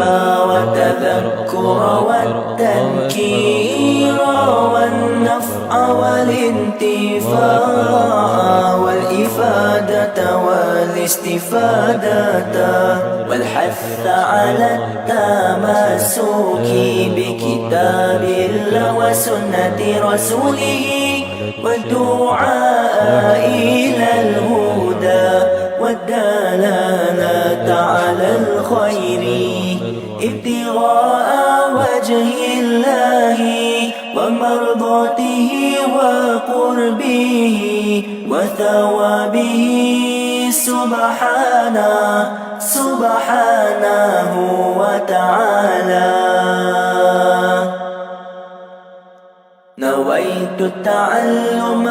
والتذكر والتذكير والنفع والانتفاع والإفادة والاستفادة والحث على التمسك بكتاب الله وسنة رسوله والدعاء إلى الهدى والدلالة على الخير ابتغاء وجه الله ومرضاته وقربه وثوابه سبحانه وتعالى. نويت التعلم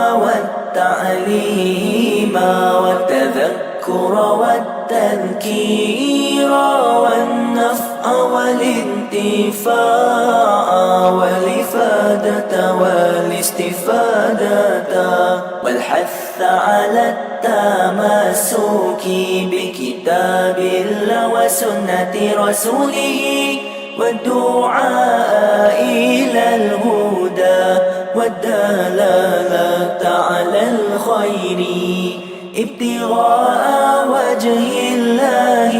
والتعليم والتذكر والتذكير والنفع والانتفاع والإفادة والاستفادة والحث على التمسك بكتاب الله وسنة رسوله والدعاء إلى الهدى والدلالة على الخير ابتغاء وجه الله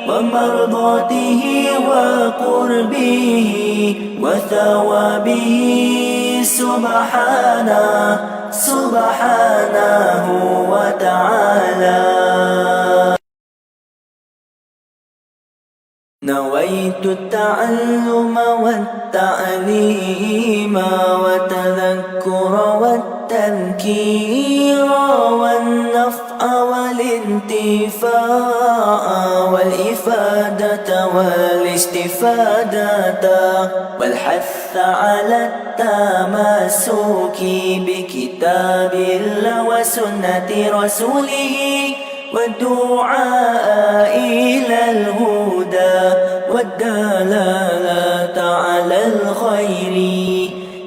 ومرضاته وقربه وثوابه سبحانه وتعالى. نويت التعلم والتعليم والتذكر والتذكير والنفع والانتفاع والإفادة والاستفادة والحث على التمسك بكتاب الله وسنة رسوله والدعاء إلى الهدى والدلالة على الخير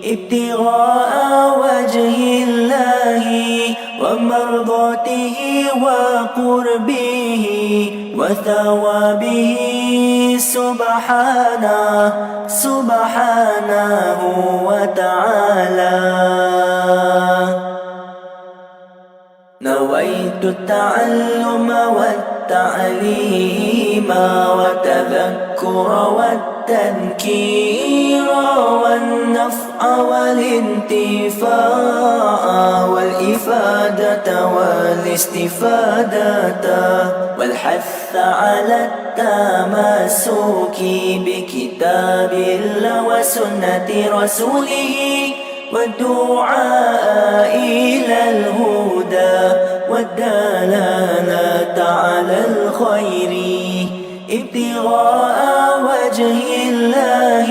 ابتغاء وجه الله ومرضاته وقربه وثوابه سبحانه وتعالى. نويت التعلم والتعليم والتذكر والتذكير والنفع والانتفاع والإفادة والاستفادة والحث على التمسك بكتاب الله وسنة رسوله والدعاء إلى الهدى والدلالة على الخير ابتغاء وجه الله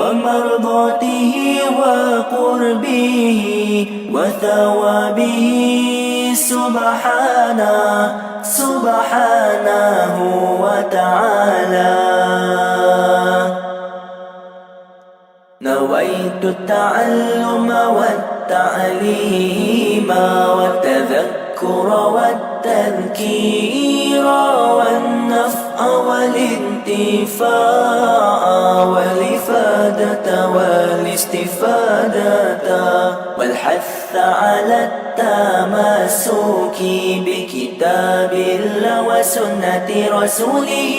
ومرضاته وقربه وثوابه سبحانه وتعالى. نويت التعلم والتعليم والتذكر والتذكير والنفع والانتفاع والإفادة والاستفادة والحث على التمسك بكتاب الله وسنة رسوله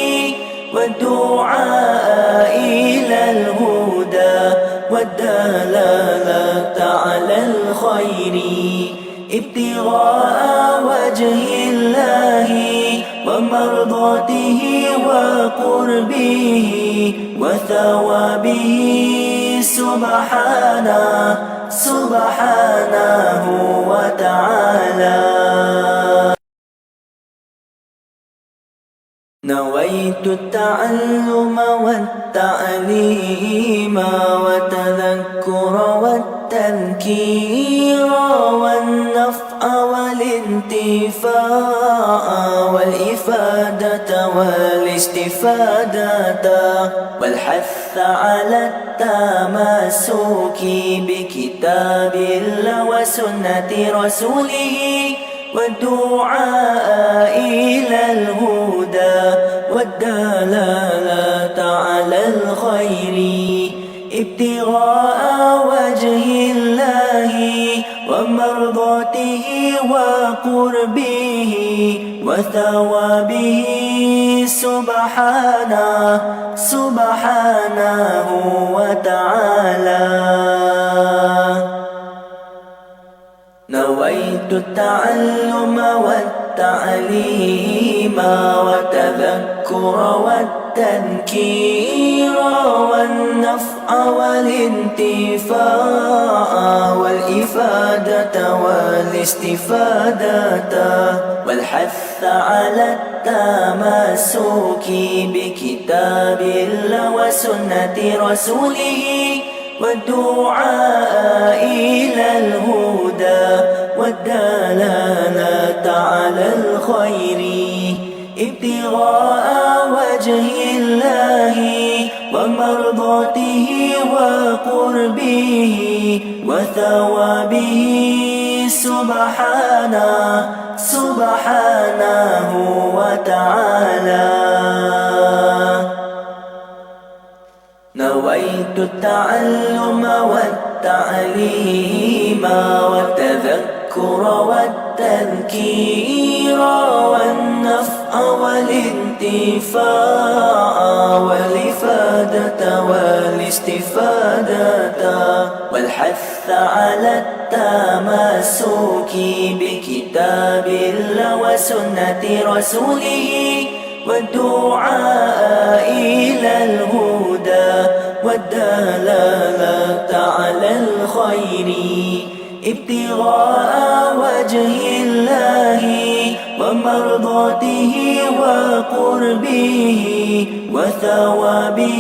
والدعاء إلى الهدى والدلالة على الخير ابتغاء وجه الله ومرضاته وقربه وثوابه سبحانه وتعالى. نويت التعلم والتعليم والتذكر والتذكير والنفع والانتفاع والإفادة والاستفادة والحث على التمسك بكتاب الله وسنة رسوله والدعاء إلى الهدى والدلالة على الخير ابتغاء وجه الله ومرضاته وقربه وثوابه سبحانه وتعالى. نويت التعلم والتعليم والتذكر والتذكير والنفع والانتفاع والإفادة والاستفادة والحث على التمسك بكتاب الله وسنة رسوله والدعاء إلى الهدى والدلالة على الخير ابتغاء وجه الله ومرضاته وقربه وثوابه سبحانه وتعالى. نويت التعلم والتعليم والتذكر والتذكير والنفع والانتفاع والإفادة والاستفادة والحث على التمسك بكتاب الله وسنة رسوله والدعاء إلى الهدى والدلالة على الخير ابتغاء وجه الله ومرضاته وقربه وثوابه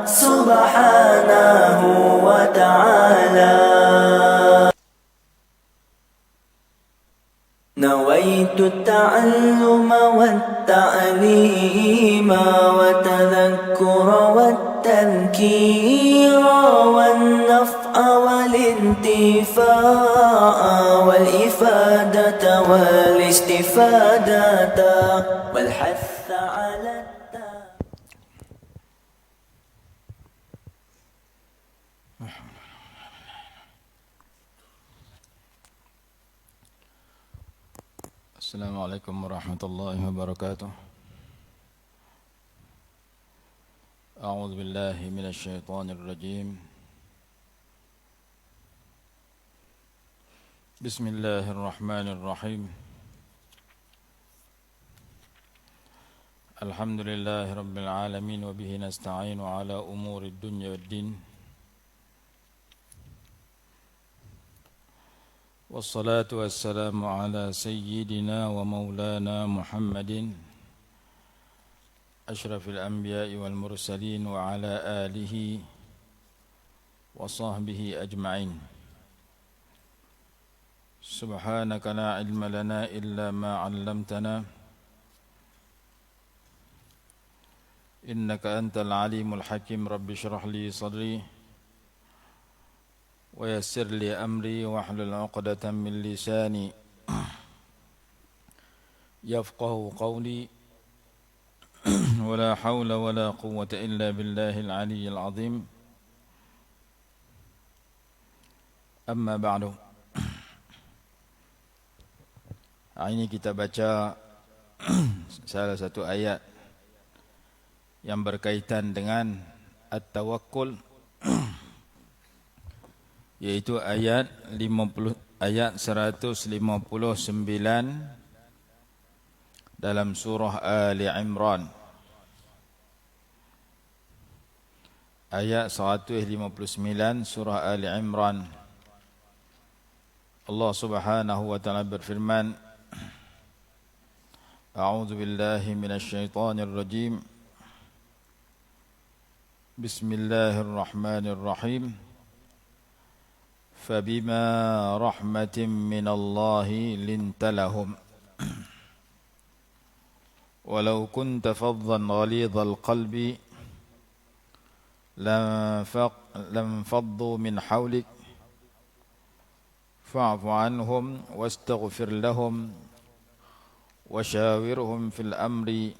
سبحانه وتعالى. نويت التعلم والتعليم والتذكر والتذكير والنفع والانتفاع والإفادة والاستفادة والحث على السلام عليكم ورحمة الله وبركاته. أعوذ بالله من الشيطان الرجيم. بسم الله الرحمن الرحيم. الحمد لله رب العالمين وبه نستعين على أمور الدنيا والدين، والصلاة والسلام على سيدنا ومولانا محمد أشرف الأنبياء والمرسلين وعلى آله وصحبه أجمعين. سبحانك لا علم لنا إلا ما علمتنا إنك أنت العليم الحكيم. رب اشرح لي صدري ويسر لي أمري واحلل عقدة من لساني يفقه قولي ولا حول ولا قوة إلا بالله العلي العظيم. أما بعد. Ini kita baca salah satu ayat yang berkaitan dengan at-tawakkul, yaitu ayat 159 dalam surah Ali Imran. Ayat 159 surah Ali Imran. Allah Subhanahu wa taala berfirman, A'udzu billahi minasy syaithanir rajim. Bismillahirrahmanirrahim. فبما رحمة من الله لنت لهم ولو كنت فظا غليظ القلب لانفضوا من حولك فاعف عنهم واستغفر لهم وشاورهم في الأمر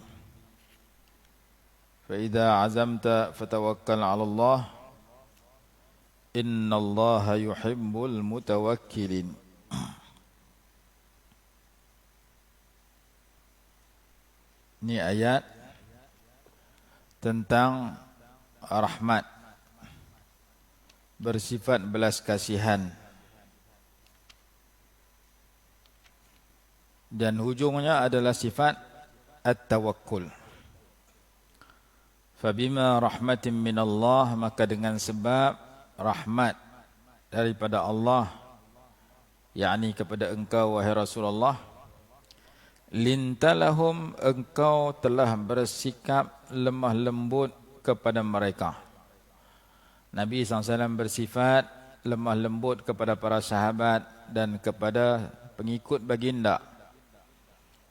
فإذا عزمت فتوكل على الله إن الله يحب المتوكلين. Ini ayat tentang rahmat, bersifat belas kasihan, dan hujungnya adalah sifat at-tawakkul. Fabima rahmatin minallah, maka dengan sebab rahmat daripada Allah, yakni kepada engkau wahai Rasulullah, lintalahum, engkau telah bersikap lemah lembut kepada mereka. Nabi SAW bersifat lemah lembut kepada para sahabat dan kepada pengikut baginda.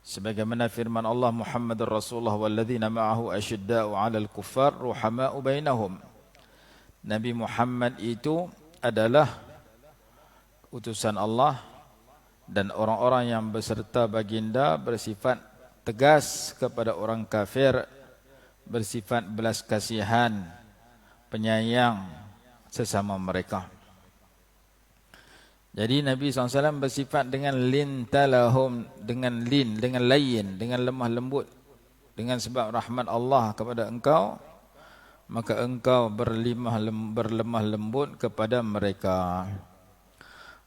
Sebagaimana firman Allah, Muhammadur Rasulullah walladzina ma'ahu asyidda'u 'alal kuffar ruhama'u bainahum. Nabi Muhammad itu adalah utusan Allah, dan orang-orang yang beserta baginda bersifat tegas kepada orang kafir, bersifat belas kasihan, penyayang sesama mereka. Jadi Nabi SAW bersifat dengan lintalahum, dengan layin, dengan lemah lembut. Dengan sebab rahmat Allah kepada engkau, maka engkau berlemah lembut kepada mereka.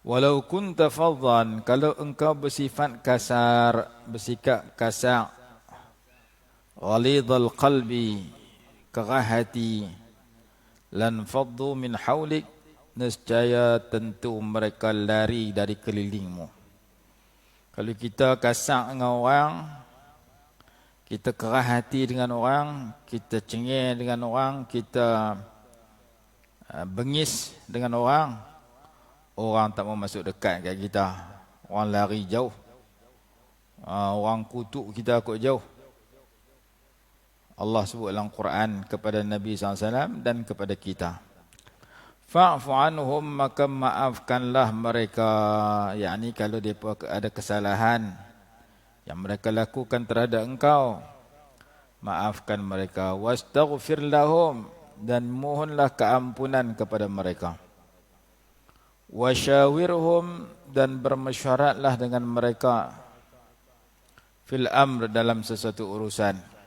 Walau kunta faddan, kalau engkau bersifat kasar, bersikap kasar, ghalidhal qalbi, kerah hati, lan faddu min haulik, nescaya tentu mereka lari dari kelilingmu. Kalau kita kasar dengan orang, kita kerah hati dengan orang, kita cengeng dengan orang, kita bengis dengan orang, orang tak mau masuk dekat kat kita. Orang lari jauh. Orang kutuk kita kot jauh. Allah sebut dalam Quran kepada Nabi SAW dan kepada kita. Fa'fu anhum, maka maafkanlah mereka. Yakni kalau mereka ada kesalahan yang mereka lakukan terhadap engkau, maafkan mereka. Wastaghfir lahum, dan mohonlah keampunan kepada mereka. Wasyawirhum, dan bermesyuaratlah dengan mereka fil amr, dalam sesuatu urusan.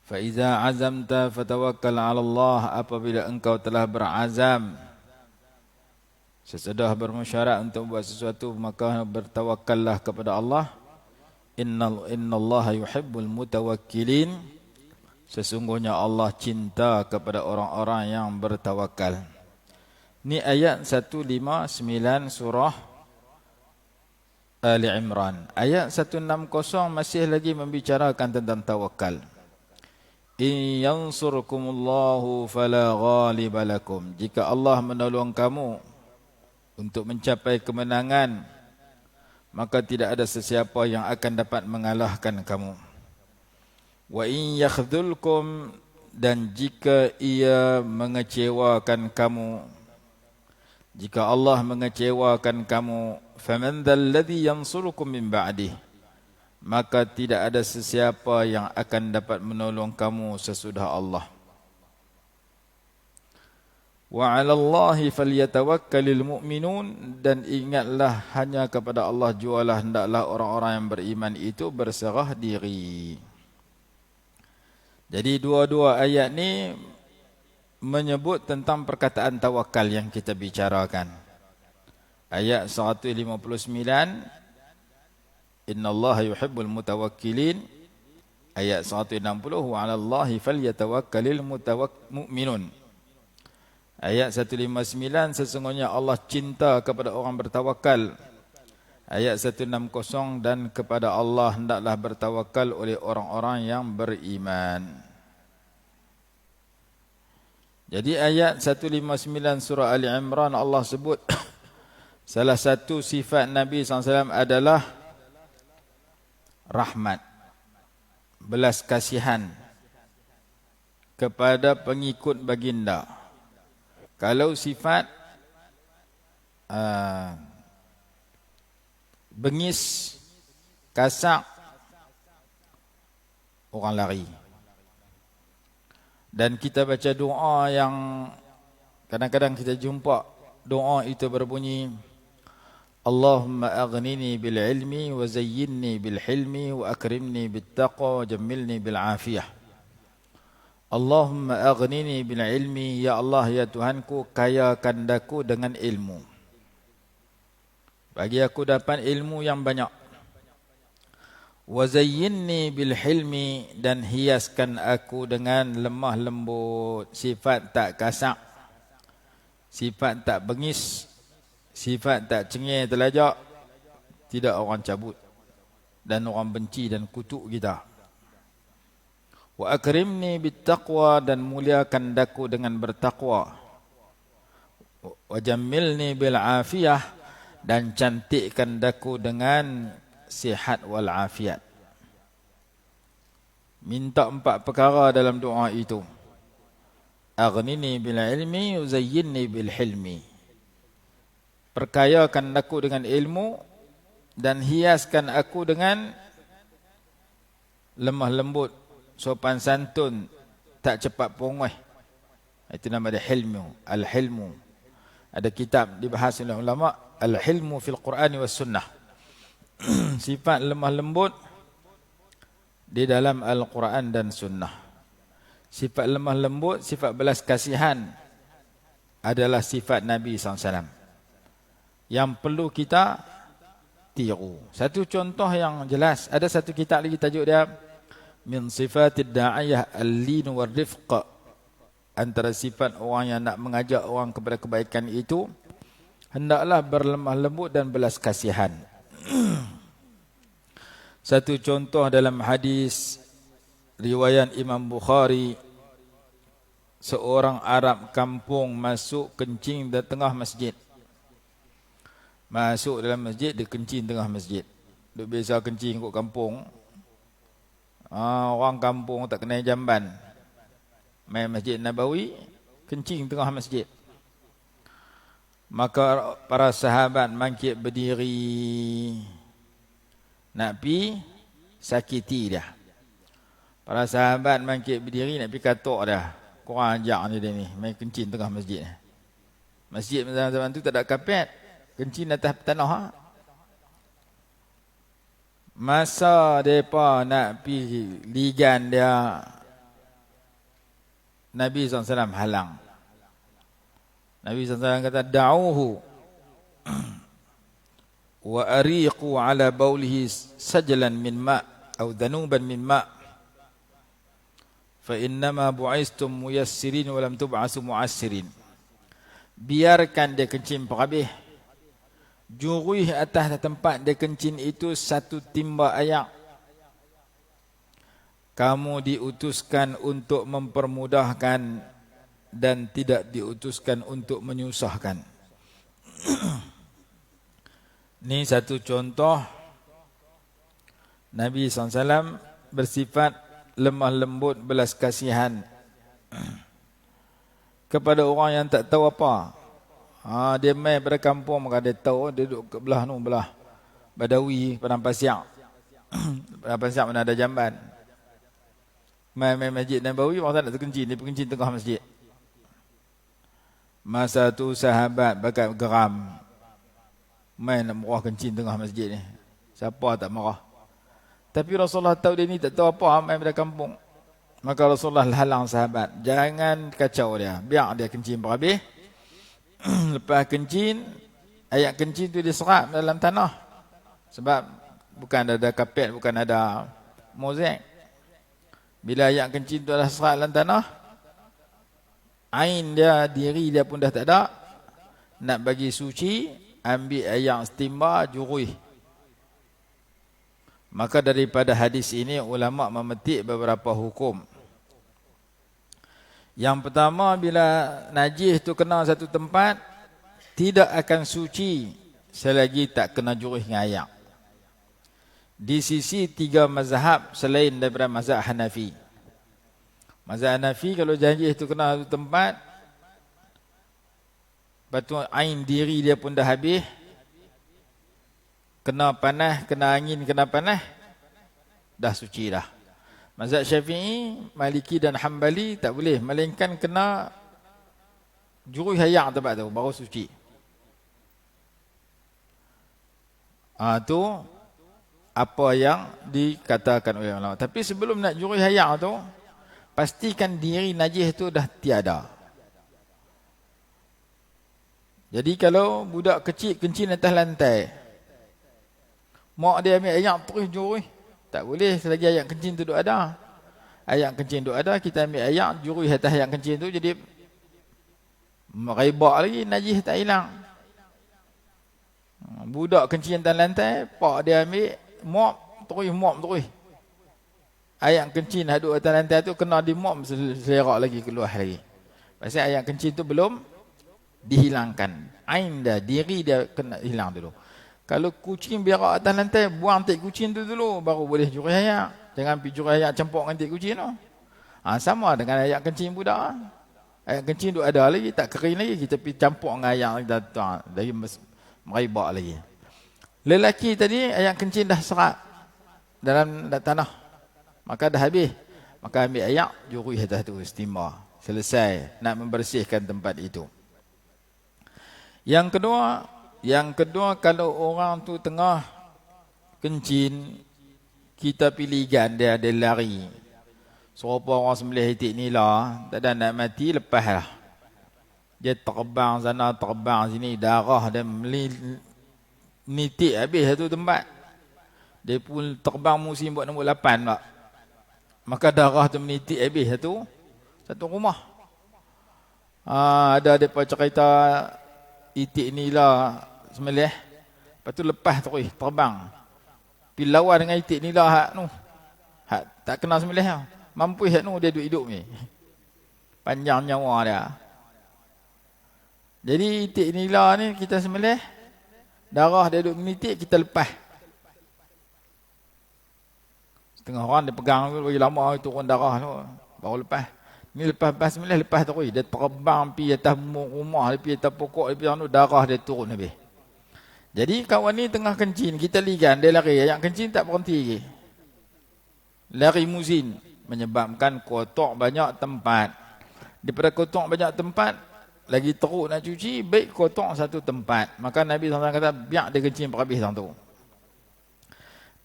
Faiza azamta fatawakkal 'ala Allah, apabila engkau telah berazam, sesudah bermesyuarat untuk buat sesuatu, maka bertawakkallah kepada Allah. Innallaha yuhibbul mutawakkilin, sesungguhnya Allah cinta kepada orang-orang yang bertawakal. Ini ayat 159 surah Ali Imran. Ayat 160 masih lagi membicarakan tentang tawakal. In yansurkumullahu fala ghaliba lakum, jika Allah menolong kamu untuk mencapai kemenangan, maka tidak ada sesiapa yang akan dapat mengalahkan kamu. Wa in yakhdhulkum, dan jika ia mengecewakan kamu, jika Allah mengecewakan kamu, faman dzalladzi yansurukum min ba'dih, maka tidak ada sesiapa yang akan dapat menolong kamu sesudah Allah. Wa 'alallahi falyatawakkalul mu'minun, dan ingatlah hanya kepada Allah jualah hendaklah orang-orang yang beriman itu berserah diri. Jadi dua-dua ayat ni menyebut tentang perkataan tawakal yang kita bicarakan. Ayat 159, innallaha yuhibbul mutawakkilin. Ayat 160, wa 'alallahi falyatawakkalul mu'minun. Ayat 159, sesungguhnya Allah cinta kepada orang bertawakal. Ayat 160, dan kepada Allah hendaklah bertawakal oleh orang-orang yang beriman. Jadi ayat 159 surah Ali Imran, Allah sebut salah satu sifat Nabi SAW adalah rahmat, belas kasihan kepada pengikut baginda. Kalau sifat bengis, kasar, orang lari. Dan kita baca doa yang kadang-kadang kita jumpa doa itu berbunyi, Allahumma aghnini bil ilmi wa zayyinni bil hilmi wa akrimni bit taqwa wa jammilni bil afiyah. Allahumma aghnini bil ilmi, ya Allah ya Tuhanku, kayakan daku dengan ilmu. Bagi aku dapat ilmu yang banyak. Wa zayyinni bil hilmi, dan hiaskan aku dengan lemah lembut, sifat tak kasar, sifat tak bengis, sifat tak cengih telajak, tidak orang cabut dan orang benci dan kutuk kita. Wa akrimni bit taqwa, dan muliakan daku dengan bertakwa. Wa jammilni bil afiyah, dan cantikkan daku dengan sihat wal afiat. Minta 4 perkara dalam doa itu. Aghnini bil ilmi, uzayyinni bil hilmi. Perkayakan aku dengan ilmu dan hiaskan aku dengan lemah lembut, sopan santun, tak cepat pongah. Itu nama dia hilmu, al-hilmu. Ada kitab dibahas oleh ulama, al-hilmu fil Qur'ani was sunnah. Sifat lemah lembut di dalam Al-Quran dan Sunnah. Sifat lemah lembut, sifat belas kasihan adalah sifat Nabi SAW yang perlu kita tiru. Satu contoh yang jelas, ada satu kitab lagi tajuk dia Min Sifatid Da'iyah Al-Lin wal Rifq. Antara sifat orang yang nak mengajak orang kepada kebaikan itu, hendaklah berlemah lembut dan belas kasihan. Satu contoh dalam hadis riwayat Imam Bukhari, seorang Arab kampung masuk kencing di tengah masjid. Masuk dalam masjid, dia kencing tengah masjid. Dia biasa kencing kat kampung. Orang kampung tak kenal jamban. Main Masjid Nabawi, kencing tengah masjid. Maka para sahabat bangkit berdiri, nak pi sakiti dia. Para sahabat bangkit berdiri nak pi katok dah. Korang ajak ni dia ni, main kencing tengah masjid. Masjid zaman tu tak ada kapet, kencing atas tanah. Masa mereka nak pi ligan dia, Nabi SAW halang. Nabi SAW kata, da'uhu wa ariqu ala baulihi sajlan min ma' atau dhanuban min ma' fa innama bu'istum muyassirin wa lam tub'asu mu'assirin. Biarkan dia kencing perhabis. Jurui atas tempat dia kencing itu satu timba ayak. Kamu diutuskan untuk mempermudahkan dan tidak diutuskan untuk menyusahkan. Ini satu contoh Nabi SAW bersifat lemah lembut, belas kasihan kepada orang yang tak tahu apa. Dia main pada kampung, maka dia tahu, dia duduk ke belah nu, belah Badawi, Padang Pasiak. Padang Pasiak mana ada jamban. Main Masjid Nabawi, orang tak nak terkencing, dia berkencing tengah masjid. Masa tu sahabat bakat geram, main nak marah kencing tengah masjid ni. Siapa tak marah? Tapi Rasulullah tahu dia ni tak tahu apa, main pada kampung. Maka Rasulullah halang sahabat, jangan kacau dia, biar dia kencing berhabis. Lepas kencing, ayak kencing tu diserap dalam tanah. Sebab bukan ada kapet, bukan ada mozaik. Bila ayak kencing tu dah serap dalam tanah, ain dia, diri dia pun dah tak ada. Nak bagi suci, ambil ayak setimba, jurui. Maka daripada hadis ini, ulama memetik beberapa hukum. Yang pertama, bila najis tu kena satu tempat, tidak akan suci selagi tak kena jurih dengan ayak. Di sisi 3 mazhab selain daripada mazhab Hanafi. Mazhab Hanafi, kalau najis tu kena satu tempat, lepas tu ain diri dia pun dah habis, kena panas, kena angin, kena panas, dah suci dah. Mazhab Syafi'i, Maliki dan Hambali tak boleh, melainkan kena jurui hayak tempat tu baru suci. Tu apa yang dikatakan oleh ulama. Tapi sebelum nak jurui hayak tu, pastikan diri najis tu dah tiada. Jadi kalau budak kecil kencing atas lantai, mak dia ambil ayak terus jurui, tak boleh selagi ayak kencing tu duk ada. Ayak kencing duk ada, kita ambil ayak jurui atas ayak kencing tu, jadi meribak lagi, najis tak hilang. Budak kencing atas lantai, pak dia ambil mop terus. Ayak kencing duduk atas lantai tu kena di mop, selerak lagi, keluar lagi. Pasal ayak kencing tu belum dihilangkan. Ain dah, diri dia kena hilang dulu. Kalau kucing berak atas lantai, buang tik kucing tu dulu, baru boleh jurui ayak. Jangan pergi jurui ayak campur dengan tik kucing tu. Sama dengan ayak kencing budak. Ayak kencing tu ada lagi, tak kering lagi, kita pergi campur dengan ayak lagi meribak lagi. Lelaki tadi, ayak kencing dah serat dalam tanah, maka dah habis. Maka ambil ayak, jurui atas tu, istimbar. Selesai nak membersihkan tempat itu. Yang kedua, kalau orang tu tengah kencing, kita pilih ganda, dia lari. Serupa orang sembelih itik nila, tak ada nak mati, lepaslah. Dia terbang sana, terbang sini, darah dia menitik habis satu tempat. Dia pun terbang musim buat nombor 8 pula. Maka darah tu menitik habis satu rumah. Ada mereka cerita itik nila sembelih, lepas tu lepas terus terbang. Pergi lawan dengan itik nila hak tak kena sembelih. Mampu hak dia duduk hidup ni. Panjang nyawa dia. Jadi itik nila ni kita sembelih, darah dia duduk menitik, kita lepas. Setengah orang dia pegang bagi lama turun darah tu, baru lepas. Ni lepas sembelih, lepas terus. Dia terbang pergi atas rumah, dia pergi atas pokok, dia pergi darah dia turun habis. Jadi kawan ni tengah kencing, kita ligan, dia lari. Yang kencing tak berhenti lagi. Lari musim, menyebabkan kotor banyak tempat. Daripada kotor banyak tempat, lagi teruk nak cuci, baik kotor satu tempat. Maka Nabi SAW kata, biar dia kencing berhabis tu.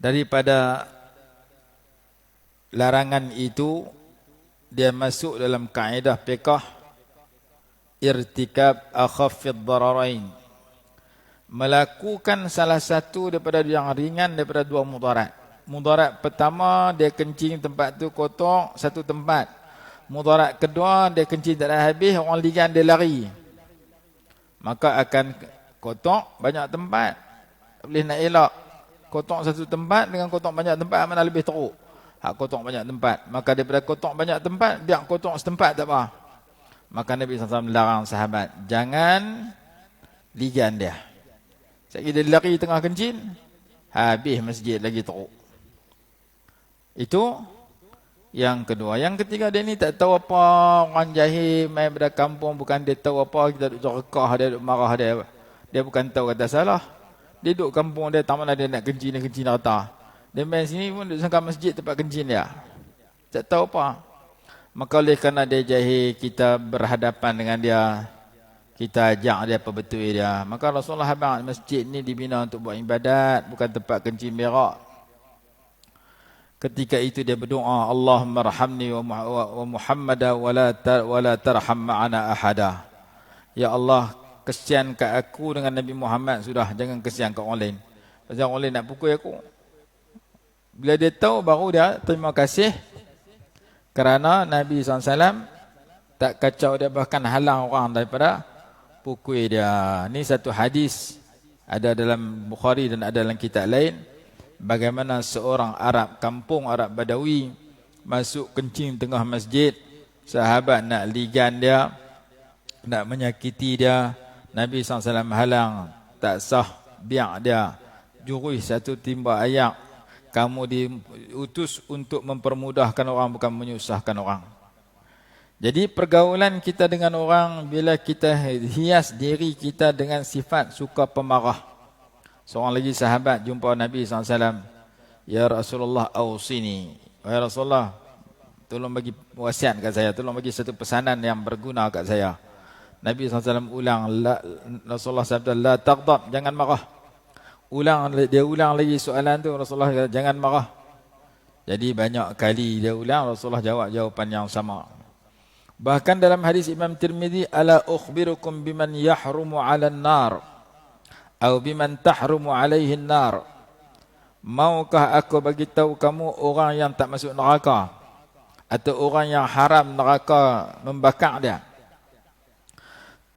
Daripada larangan itu, dia masuk dalam kaedah fiqh irtikab akhaffid dararain, melakukan salah satu daripada yang ringan daripada dua mudarat. Mudarat pertama, dia kencing tempat tu kotor satu tempat. Mudarat kedua, dia kencing tak ada habis, orang ligan dia lari, maka akan kotor banyak tempat. Tak boleh nak elak kotor satu tempat dengan kotor banyak tempat, mana lebih teruk? Hak kotor banyak tempat. Maka daripada kotor banyak tempat, biar kotor setempat tak apa. Maka Nabi SAW melarang sahabat, jangan ligan dia. Sekali dia lari tengah kencing, habis masjid lagi teruk. Itu yang kedua. Yang ketiga, dia ni tak tahu apa. Orang jahil main pada kampung, bukan dia tahu apa. Kita duduk rekah dia, duduk marah dia. Dia bukan tahu kata salah. Dia duduk kampung dia, tak mana dia nak kencing, dia kencing rata. Dia main sini pun duduk sangka masjid tempat kencing dia. Tak tahu apa. Maka oleh kerana dia jahil, kita berhadapan dengan dia, kita ajak dia apa betul dia. Maka Rasulullah habang masjid ni dibina untuk buat ibadat, bukan tempat kencing berak. Ketika itu dia berdoa, Allahumma rahamni wa Muhammada wa la tarham ma'ana ahada. Ya Allah, kesian kat aku dengan Nabi Muhammad sudah, jangan kesian kat orang lain. Pasal orang lain nak pukul aku. Bila dia tahu, baru dia terima kasih kerana Nabi SAW tak kacau dia, bahkan halang orang daripada pukul dia. Ini satu hadis ada dalam Bukhari dan ada dalam kitab lain, bagaimana seorang Arab, kampung Arab Badawi, masuk kencing tengah masjid. Sahabat nak ligan dia, nak menyakiti dia, Nabi SAW halang, tak sah, biar dia jurui satu timba ayak. Kamu diutus untuk mempermudahkan orang, bukan menyusahkan orang. Jadi pergaulan kita dengan orang, bila kita hias diri kita dengan sifat suka pemarah. Seorang lagi sahabat jumpa Nabi SAW. Ya Rasulullah awsini. Ya Rasulullah, tolong bagi wasiat kat saya, tolong bagi satu pesanan yang berguna kat saya. Nabi SAW ulang, Rasulullah sabda, la taghdab, jangan marah. Dia ulang lagi soalan tu, Rasulullah kata, jangan marah. Jadi banyak kali dia ulang, Rasulullah jawab jawapan yang sama. Bahkan dalam hadis Imam Tirmizi, ala ukhbirukum biman yahrumu 'alan nar atau biman tahrumu 'alaihi nar. Maukah aku bagi tahu kamu orang yang tak masuk neraka atau orang yang haram neraka membakar dia?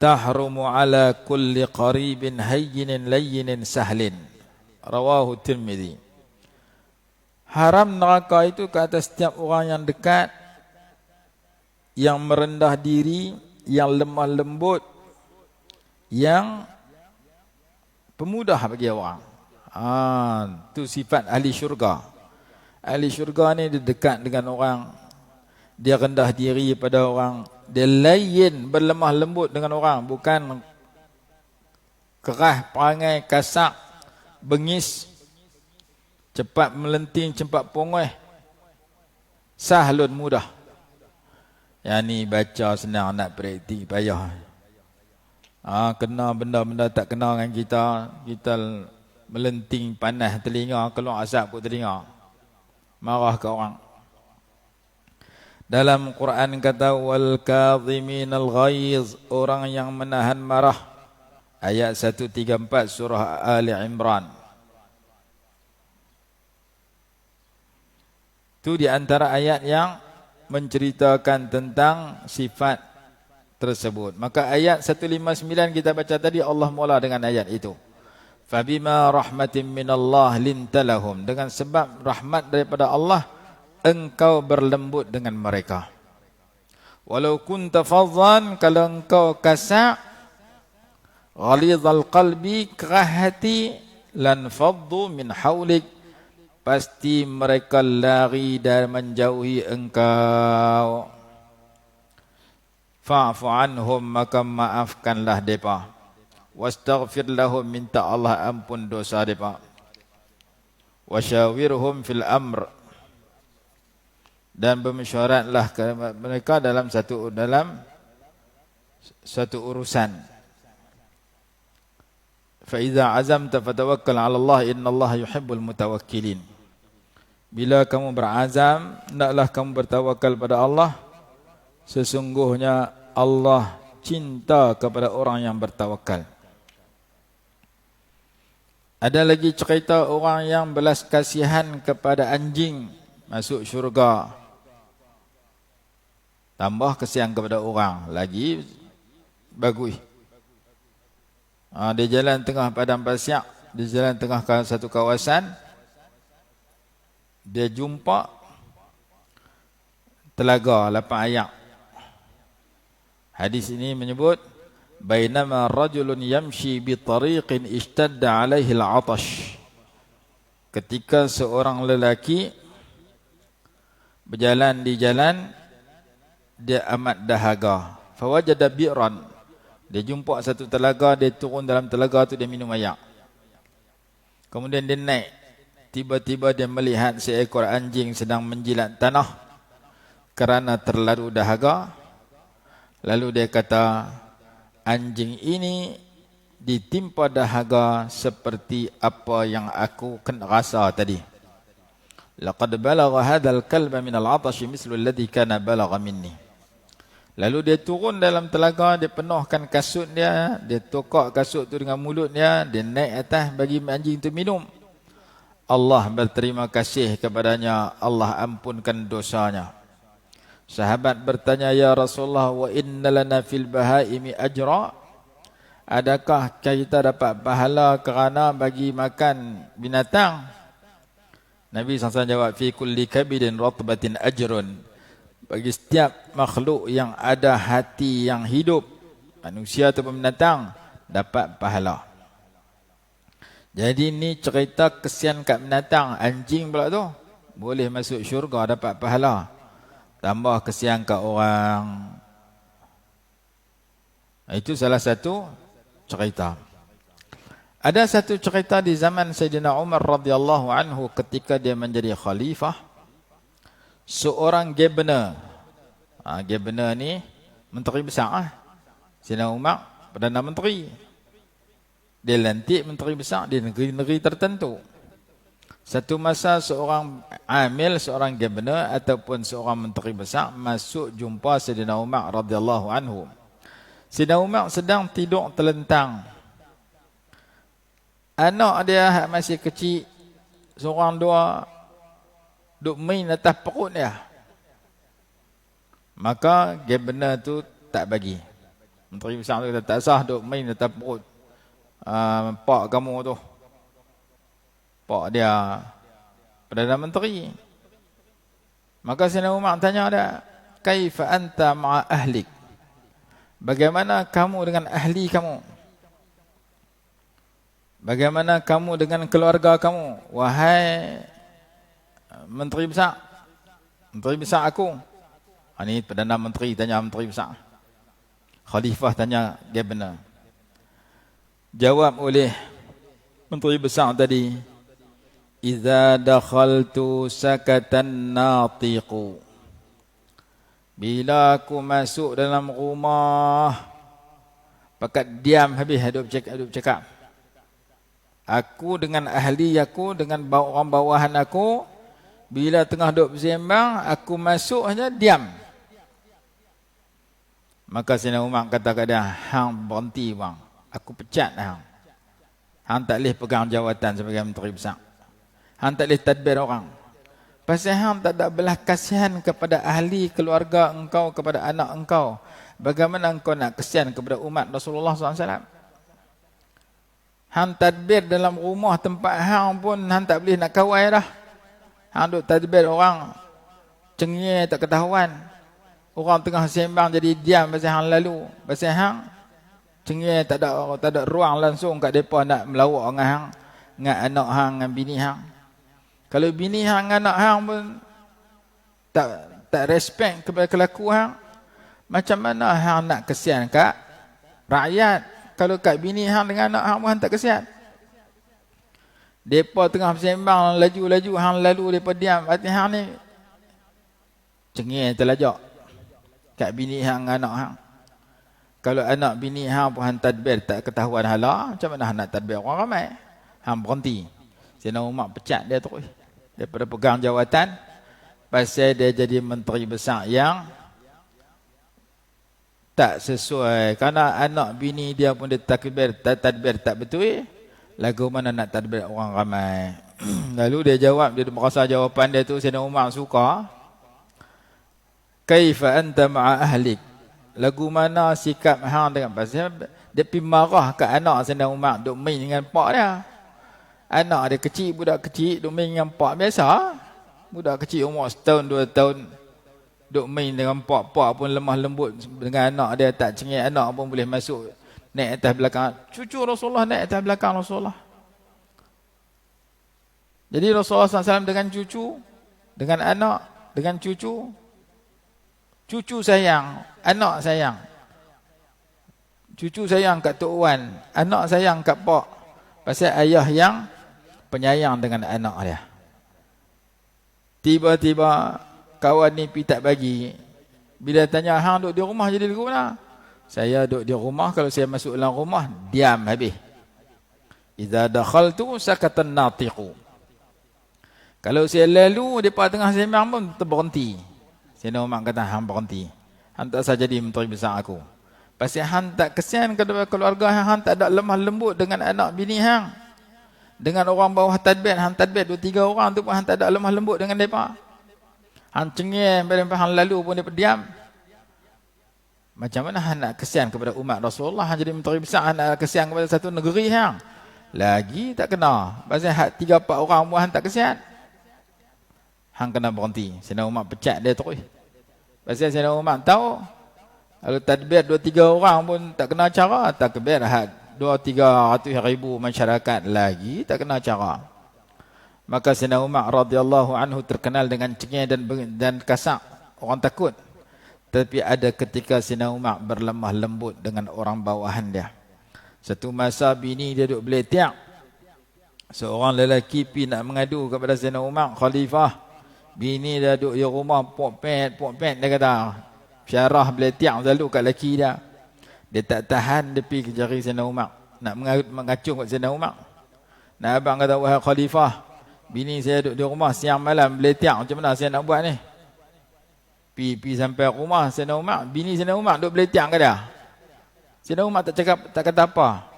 Tahrumu 'ala kulli qaribin hayyinin layyinin sahlin. Rawahu Tirmizi. Haram neraka itu ke atas setiap orang yang dekat, yang merendah diri, yang lemah lembut, yang pemudah bagi orang. Itu sifat ahli syurga. Ahli syurga ni dia dekat dengan orang, dia rendah diri pada orang, dia layyin, berlemah lembut dengan orang, bukan keras, perangai, kasar, bengis, cepat melenting, cepat pongeh. Sahlun, mudah. Yang ni baca senang, nak praktik payah. Kena benda-benda tak kena dengan kita, kita melenting, panas telinga, keluar asap kat telinga, marah ke orang. Dalam Quran kata wal kadhiminal ghaiz, orang yang menahan marah. Ayat 134 surah Ali Imran. Itu di antara ayat yang menceritakan tentang sifat tersebut. Maka ayat 159 kita baca tadi, Allah mula dengan ayat itu. Fabima rahmatin minallah lintalahum, dengan sebab rahmat daripada Allah engkau berlembut dengan mereka. Walau kunta fadhan, kalau engkau kasar, ghalidhal qalbi, kerah hati, lan faddu min haulik, pasti mereka lari dan menjauhi engkau. Fa'fu anhum, maka maafkanlah mereka. Wastaghfir lahum, minta Allah ampun dosa mereka. Wasyawirhum fil amr, dan bermesyuaratlah mereka dalam satu urusan. Fa idza azamta fatawakkal 'ala Allah, innallaha yuhibbul mutawakkilin. Bila kamu berazam, hendaklah kamu bertawakal pada Allah. Sesungguhnya Allah cinta kepada orang yang bertawakal. Ada lagi cerita orang yang belas kasihan kepada anjing masuk syurga. Tambah kasihan kepada orang, lagi bagus. Dia jalan tengah padang pasir, dia jalan tengah satu kawasan, dia jumpa telaga lapang air. Hadis ini menyebut, bainama rajulun yamshi bi tariqin ishtadda alaihi al-'atash. Ketika seorang lelaki berjalan di jalan, dia amat dahaga. Fawajada bi'ran, dia jumpa satu telaga, dia turun dalam telaga tu, dia minum air. Kemudian dia naik. Tiba-tiba dia melihat seekor anjing sedang menjilat tanah kerana terlalu dahaga. Lalu dia kata, anjing ini ditimpa dahaga seperti apa yang aku kena rasa tadi. Laqad balagha hadzal kalba min al-'atash mislu alladhi kana balagha minni. Lalu dia turun dalam telaga, dia penuhkan kasut dia, dia tokak kasut tu dengan mulut dia naik atas bagi anjing tu minum. Allah berterima kasih kepadanya, Allah ampunkan dosanya. Sahabat bertanya, ya Rasulullah, wa inna lana fil bahaimi ajra? Adakah kita dapat pahala kerana bagi makan binatang? Nabi SAW jawab, fi kulli kabidin ratbatin ajrun. Bagi setiap makhluk yang ada hati yang hidup, manusia atau binatang, dapat pahala. Jadi ni cerita kesian kat binatang. Anjing pula tu boleh masuk syurga, dapat pahala. Tambah kesian kat orang. Itu salah satu cerita. Ada satu cerita di zaman Sayyidina Umar radhiyallahu anhu ketika dia menjadi khalifah. seorang governor. Governor ni menteri besar. Sayyidina Umar Perdana Menteri. Dia lantik menteri besar di negeri-negeri tertentu. Satu masa seorang amil, seorang governor ataupun seorang menteri besar masuk jumpa Sayyidina Umar radhiyallahu anhu. Sayyidina Umar sedang tidur telentang. Anak dia masih kecil, seorang dua, duk main atas perut dia. Maka governor tu tak bagi. Menteri besar tu kata, tak sah duk main atas perut pak kamu tu. Pak dia Perdana Menteri. Maka Sayyidina Umar tanya dia, kaifa anta ma'a ahlik? Bagaimana kamu dengan ahli kamu? Bagaimana kamu dengan keluarga kamu? Wahai Menteri besar. Menteri besar aku. Ini Perdana Menteri tanya Menteri besar. Khalifah tanya governor. Jawab oleh Menteri besar tadi, Iza dakhaltu sakatan natiqu. Bila aku masuk dalam rumah, pakat diam habis hidup cakap. Aku dengan ahli aku, dengan orang bawahan aku, bila tengah duduk bersembang, aku masuk hanya diam. Maka Sayyidina Umar kata kat dia, hang berhenti bang, aku pecat hang. Hang tak boleh pegang jawatan sebagai menteri besar. Hang tak boleh tadbir orang. Pasal hang tak ada belah kasihan kepada ahli keluarga engkau, kepada anak engkau. Bagaimana engkau nak kasihan kepada umat Rasulullah SAW? Hang tadbir dalam rumah tempat hang pun hang tak boleh nak kawai dah. Hang duk tadbir orang cengih tak ketahuan. Orang tengah sembang jadi diam pasal hang lalu. Pasal hang cengih tak ada ruang langsung kat depa nak melawak dengan hang, dengan anak hang, dengan bini hang. Kalau bini hang dengan anak hang pun tak respect kepada kelaku hang, macam mana hang nak kesian kat rakyat? Kalau kat bini hang dengan anak hang pun hang tak kesian. Depa tengah bersembang laju-laju hang lalu depa diam. Arti hang ni cengih terlajak kat bini hang dengan anak hang. Kalau anak bini hang pun hang tadbir tak ketahuan hala, macam mana hang nak tadbir orang ramai? Hang berhenti. Sayyidina Umar pecat dia terus daripada pegang jawatan pasal dia jadi menteri besar yang tak sesuai. Kerana anak bini dia pun dia tadbir tak betul. Lagu mana nak tadbir orang ramai. Lalu dia jawab, dia merasa jawapan dia tu Sayyidina Umar suka. Kaifa anta ma'a ahlik? Lagu mana sikap hang dengan pasal dia pergi marah kat anak Sayyidina Umar duk main dengan pak dia. Anak dia kecil, budak kecil duk main dengan pak biasa. Budak kecil umur setahun 2 tahun duk main dengan pak pun lemah lembut dengan anak dia, tak cengih anak pun boleh masuk naik atas belakang cucu Rasulullah, naik atas belakang Rasulullah. Jadi Rasulullah SAW dengan cucu, dengan anak, dengan cucu sayang, anak sayang. Cucu sayang kat Tok Wan, anak sayang kat pak. Pasal ayah yang penyayang dengan anak dia. Tiba-tiba kawan ni pergi tak bagi. Bila tanya, hang duduk di rumah jadi lagu mana? Saya duduk di rumah, kalau saya masuk dalam rumah, diam habis. Iza dakhaltu sakatan natiqu. Kalau saya lalu, mereka tengah sembang pun terberhenti. Sayyidina Umar kata, hang berhenti. Hang tak usah jadi menteri besar aku. Pasal hang tak kesian kepada keluarga hang, tak ada lemah lembut dengan anak bini hang. Dengan orang bawah tadbir, hang tadbir 2-3 orang tu pun hang tak ada lemah lembut dengan mereka. Hang cengih, hang lalu pun dia diam. Macam mana hang nak kesian kepada umat Rasulullah? Hang jadi menteri besar, hang nak kesian kepada satu negeri hang. Lagi tak kena. Pasal 3-4 orang pun hang tak kesian. Hang kena berhenti. Sayyidina Umar pecat dia terus. Pasal Sayyidina Umar tahu, kalau tadbir 2-3 orang pun tak kena cara, takbir 200-300 ribu masyarakat lagi tak kena cara. Maka Sayyidina Umar radhiyallahu anhu terkenal dengan cengih dan kasar, orang takut. Tapi ada ketika Sayyidina Umar berlemah lembut dengan orang bawahan dia. Satu masa bini dia duduk beletiak. Seorang lelaki pergi nak mengadu kepada Sayyidina Umar, khalifah, Bini dah duduk di rumah, pok pet, dia kata. Syarah beletiak selalu kat lelaki dia. Dia tak tahan, dia pergi ke jari Sayyidina Umar. Nak mengacung kat Sayyidina Umar. Nak abang kata, wahai khalifah, bini saya duduk di rumah siang malam beletiak, macam mana saya nak buat ni? Pergi sampai rumah Sayyidina Umar, bini Sayyidina Umar duduk beletiak ke dia? Sayyidina Umar tak kata apa.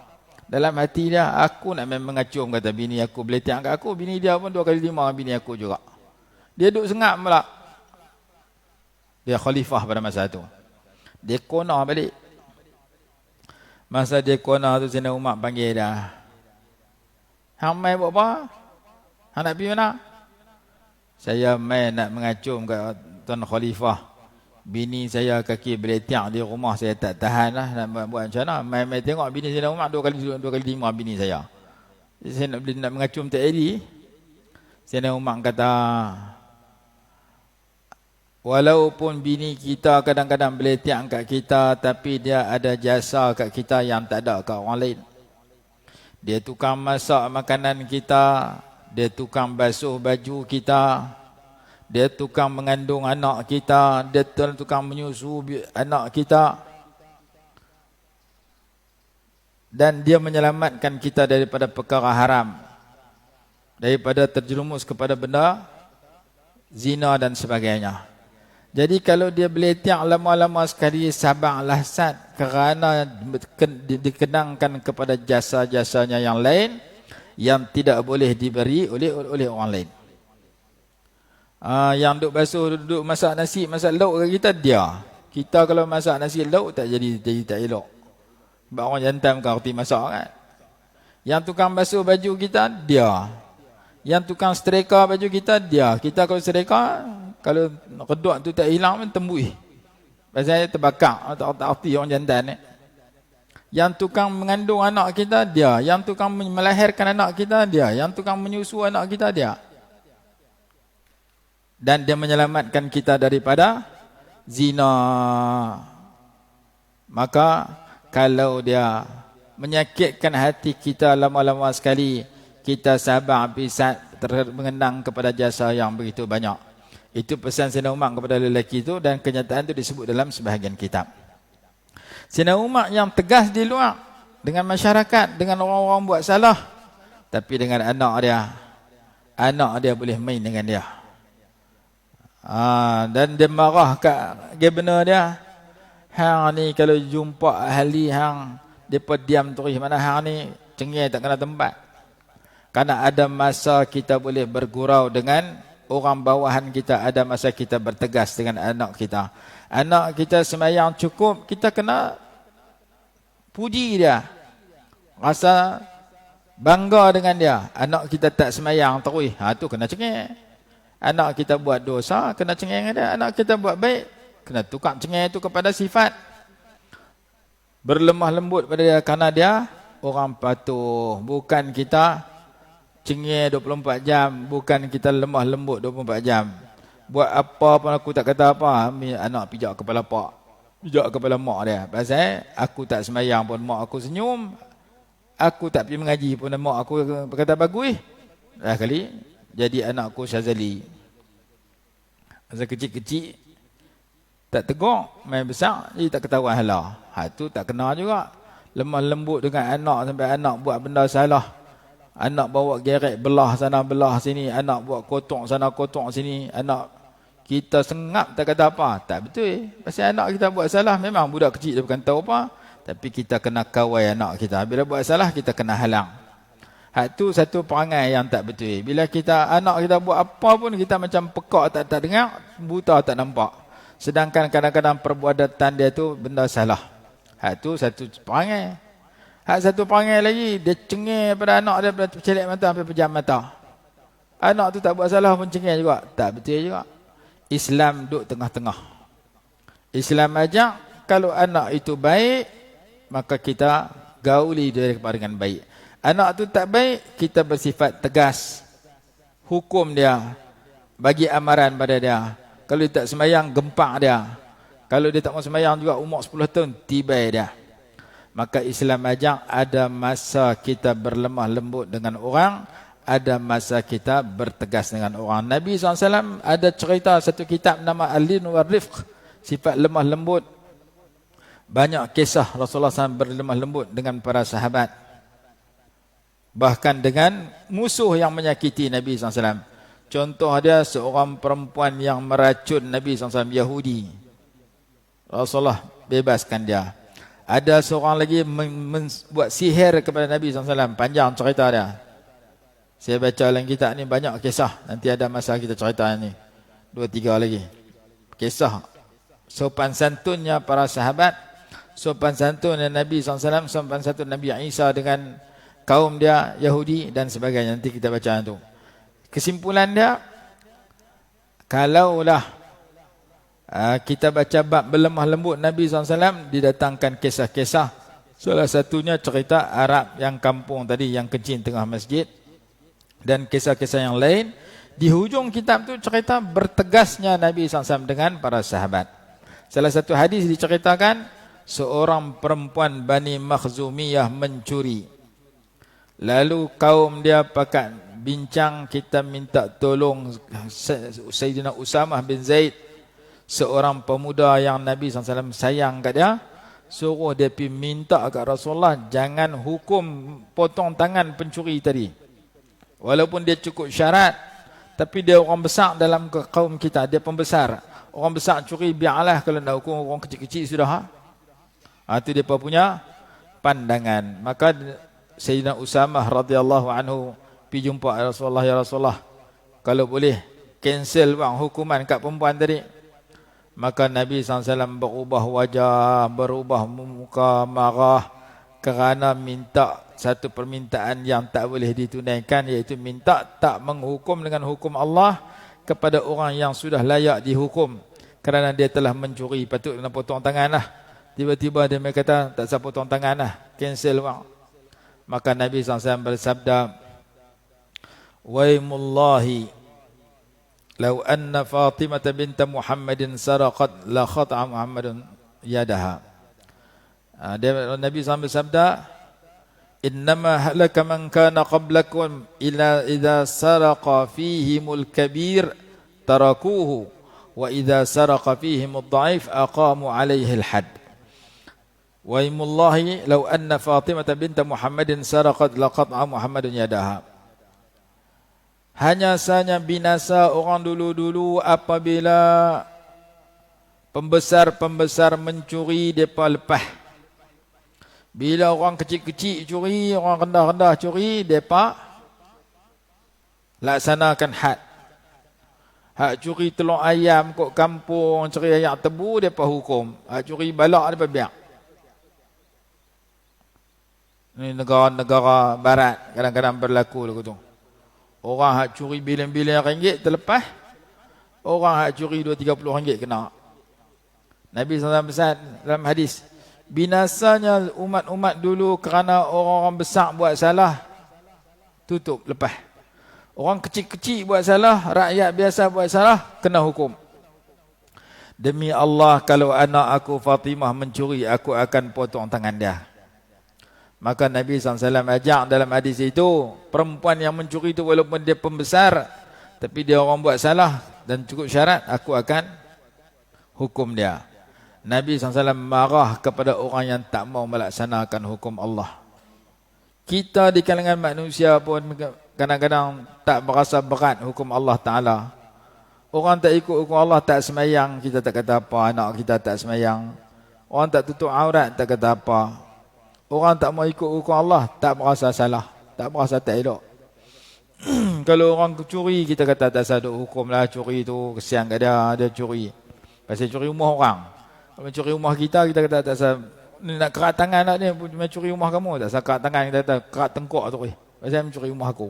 Dalam hati dia, aku nak main mengacung, kata bini aku beletiak kat aku. Bini dia pun 2 kali 5 bini aku juga. Dia duduk sengap pula. Dia khalifah pada masa tu. Dia kona balik. Masa dia kona tu, Sayyidina Umar panggil dia. Hang mai buat apa? Hang nak pergi mana? Saya mai nak mengacung kat Tuan Khalifah. Bini saya kaki beletiak di rumah, saya tak tahan lah nak buat macam mana. Mai tengok bini Sayyidina Umar 2 kali 5 bini saya. Saya nak mengacung tak jadi. Sayyidina Umar kata, walaupun bini kita kadang-kadang beletiak kat kita, tapi dia ada jasa kat kita yang tak ada kat orang lain. Dia tukang masak makanan kita, dia tukang basuh baju kita, dia tukang mengandung anak kita, dia tukang menyusu anak kita. Dan dia menyelamatkan kita daripada perkara haram, daripada terjerumus kepada benda zina dan sebagainya. Jadi kalau dia beletiak lama-lama sekali, sabarlah Sat, kerana dikenangkan kepada jasa-jasanya yang lain yang tidak boleh diberi oleh orang lain. Yang duduk basuh, duduk masak nasi, masak lauk kat kita, dia. Kita kalau masak nasi lauk tak jadi tak elok. Sebab orang jantan bukan reti masak kan. Yang tukang basuh baju kita, dia. Yang tukang setrika baju kita, dia. Kita kalau setrika, kalau reduk tu tak hilang pun tembui. Pasal terbakar, tak arti orang jantan ni. Yang tukang mengandung anak kita, dia. Yang tukang melahirkan anak kita, dia. Yang tukang menyusu anak kita, dia. Dan dia menyelamatkan kita daripada zina. Maka kalau dia menyakitkan hati kita lama-lama sekali, kita sabar bisa mengenang kepada jasa yang begitu banyak. Itu pesan Sayyidina Umar kepada lelaki itu, dan kenyataan itu disebut dalam sebahagian kitab. Sayyidina Umar yang tegas di luar dengan masyarakat, dengan orang-orang buat salah, tapi dengan anak dia boleh main dengan dia. Dan dia marah kat gubernur dia. Hang ni kalau jumpa ahli hang, depa diam terus, mana hang ni cengih tak kena tempat. Karena ada masa kita boleh bergurau dengan orang bawahan kita, ada masa kita bertegas dengan anak kita. Anak kita semayang cukup, kita kena puji dia, rasa bangga dengan dia. Anak kita tak semayang terus, tu kena cengih. Anak kita buat dosa, kena cengih dengan dia. Anak kita buat baik, kena tukar cengih itu kepada sifat berlemah lembut pada dia, karena dia orang patuh. Bukan kita cengih 24 jam, bukan kita lemah lembut 24 jam. Buat apa pun aku tak kata apa, anak pijak kepala pak, pijak kepala mak dia. Pasal aku tak semayang pun mak aku senyum, aku tak pergi mengaji pun mak aku berkata bagus. Dah kali jadi anakku Syazali. Masa kecil-kecil tak tegur, main besar jadi tak ketahuan halah. Tu tak kena juga. Lemah lembut dengan anak sampai anak buat benda salah. Anak bawa gerek belah sana belah sini, anak buat kotok sana kotok sini, anak kita sengap tak kata apa. Tak betul. Pasal anak kita buat salah, memang budak kecil dia bukan tahu apa, tapi kita kena kawal anak kita. Bila buat salah, kita kena halang. Tu satu perangai yang tak betul. Bila anak kita buat apa pun, kita macam pekak tak dengar, buta tak nampak. Sedangkan kadang-kadang perbuatan dia tu benda salah. Tu satu perangai. Satu perangai lagi, dia cengih pada anak dia, pada celik mata sampai pejam mata. Anak tu tak buat salah pun cengih juga. Tak betul juga. Islam duduk tengah-tengah. Islam ajak, kalau anak itu baik, maka kita gauli dia dengan baik. Anak tu tak baik, kita bersifat tegas. Hukum dia, bagi amaran pada dia. Kalau dia tak semayang, gempak dia. Kalau dia tak mau semayang juga, umur 10 tahun, tibai dia. Maka Islam ajak ada masa kita berlemah lembut dengan orang, ada masa kita bertegas dengan orang. Nabi SAW ada cerita satu kitab nama Al-Lin wa Rifq, sifat lemah lembut. Banyak kisah Rasulullah SAW berlemah lembut dengan para sahabat. Bahkan dengan musuh yang menyakiti Nabi SAW. Contoh dia seorang perempuan yang meracun Nabi SAW, Yahudi. Rasulullah bebaskan dia. Ada seorang lagi buat sihir kepada Nabi SAW. Panjang cerita dia. Saya baca dalam kitab ni banyak kisah. Nanti ada masa kita cerita ni. 2-3 lagi. Kisah sopan santunnya para sahabat, sopan santunnya Nabi SAW, sopan santun Nabi Isa dengan kaum dia Yahudi dan sebagainya. Nanti kita baca itu. Kesimpulan dia, kalaulah kita baca bab berlemah lembut Nabi SAW, didatangkan kisah-kisah. Salah satunya cerita Arab yang kampung tadi, yang kencing tengah masjid. Dan kisah-kisah yang lain. Di hujung kitab tu cerita bertegasnya Nabi SAW dengan para sahabat. Salah satu hadis diceritakan, seorang perempuan Bani Makhzumiyah mencuri. Lalu kaum dia pakat bincang, kita minta tolong Sayyidina Usamah bin Zaid, seorang pemuda yang Nabi SAW sayang kat dia. Suruh dia pergi minta kat Rasulullah, jangan hukum potong tangan pencuri tadi. Walaupun dia cukup syarat, tapi dia orang besar dalam kaum kita, dia pembesar. Orang besar curi biarlah, kalau nak hukum orang kecil-kecil sudah. Itu dia punya pandangan. Maka Sayyidina Usamah radhiyallahu anhu pergi jumpa Rasulullah, ya Rasulullah, kalau boleh cancel bang hukuman kat perempuan tadi. Maka Nabi SAW berubah wajah, berubah muka, marah kerana minta satu permintaan yang tak boleh ditunaikan, iaitu minta tak menghukum dengan hukum Allah kepada orang yang sudah layak dihukum kerana dia telah mencuri, patut kena potong tangan lah. Tiba-tiba dia kata tak usah potong tangan lah, cancel bang. Maka Nabi SAW bersabda, waimullahi law anna Fatimah bint Muhammadin saraqat la khata'a Muhammadun yadaha. Nabi SAW bersabda, innama halaka man kana qablakum ila idza saraqa fihimul kabir tarakuhu wa idza saraqa fihimud dhaif aqamu alaihi al-had. Wa imullahi law anna Fatimah bint Muhammadin saraqat laqat'a Muhammadun yadaha. Hanya saja binasa orang dulu-dulu apabila pembesar-pembesar mencuri, depa lepas. Bila orang kecil-kecil curi, orang rendah-rendah curi, mereka laksanakan had. Hak curi telur ayam kot kampung, curi ayam tebu, mereka hukum. Hak curi balak, mereka biar. Ini negara-negara barat kadang-kadang berlaku lagu tu. Orang hak curi bilion-bilion ringgit terlepas, orang hak curi 20-30 ringgit kena. Nabi SAW pesan dalam hadis, binasanya umat-umat dulu kerana orang-orang besar buat salah, tutup, lepas. Orang kecil-kecil buat salah, rakyat biasa buat salah, kena hukum. Demi Allah, kalau anak aku Fatimah mencuri, aku akan potong tangan dia. Maka Nabi SAW ajak dalam hadis itu, perempuan yang mencuri itu walaupun dia pembesar, tapi dia orang buat salah dan cukup syarat, aku akan hukum dia. Nabi SAW marah kepada orang yang tak mau melaksanakan hukum Allah. Kita di kalangan manusia pun kadang-kadang tak berasa berat hukum Allah Ta'ala. Orang tak ikut hukum Allah, tak semayang, kita tak kata apa. Anak kita tak semayang. Orang tak tutup aurat, tak kata apa. Orang tak mau ikut hukum Allah, tak berasa salah, tak berasa tak elok. Kalau orang curi, kita kata tak sadut hukum lah, curi tu kesian kat dia curi. Pasal curi rumah orang. Mencuri rumah kita kata tak sah, nak kerat tangan nak dia mencuri rumah kamu, tak sah kerat tangan, kita kata kerat tengkok tu. Pasal mencuri rumah aku.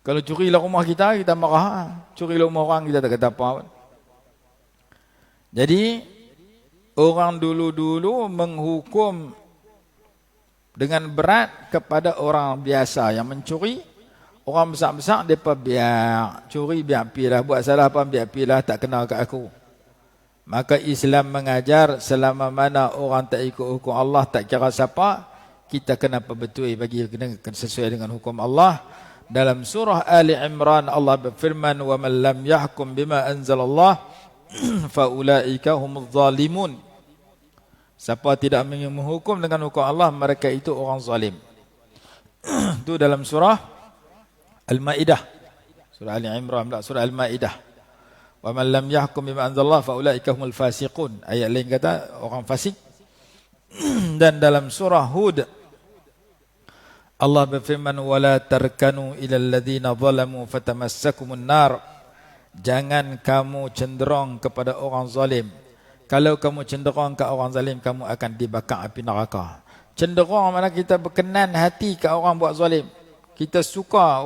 Kalau curilah rumah kita marah. Curilah rumah orang, kita tak kata apa. Jadi orang dulu-dulu menghukum dengan berat kepada orang biasa yang mencuri. Orang besar-besar mereka biar curi, biar pilah, buat salah apa biar pilah, tak kenal kat aku. Maka Islam mengajar selama mana orang tak ikut hukum Allah, tak kira siapa, kita kena perbetul bagi kena sesuai dengan hukum Allah. Dalam surah Ali Imran Allah berfirman, "Wa man lam yahkum bima anzalallah fa ulaika humuz zalimun." Siapa tidak menghukum dengan hukum Allah, mereka itu orang zalim. Itu dalam surah Al-Maidah. Surah Ali Imran, surah Al-Maidah. "Wa man lam yahkum bima anzalallah fa ulaika humul fasiqun." Ayat lain kata orang fasik. Dan dalam surah Hud Allah berfirman, "Wala tarkanu ilal ladzina zalamu fatamassakumun nar." Jangan kamu cenderung kepada orang zalim. Kalau kamu cenderung ke orang zalim, kamu akan dibakar api neraka. Cenderung mana kita berkenan hati ke orang buat zalim. Kita suka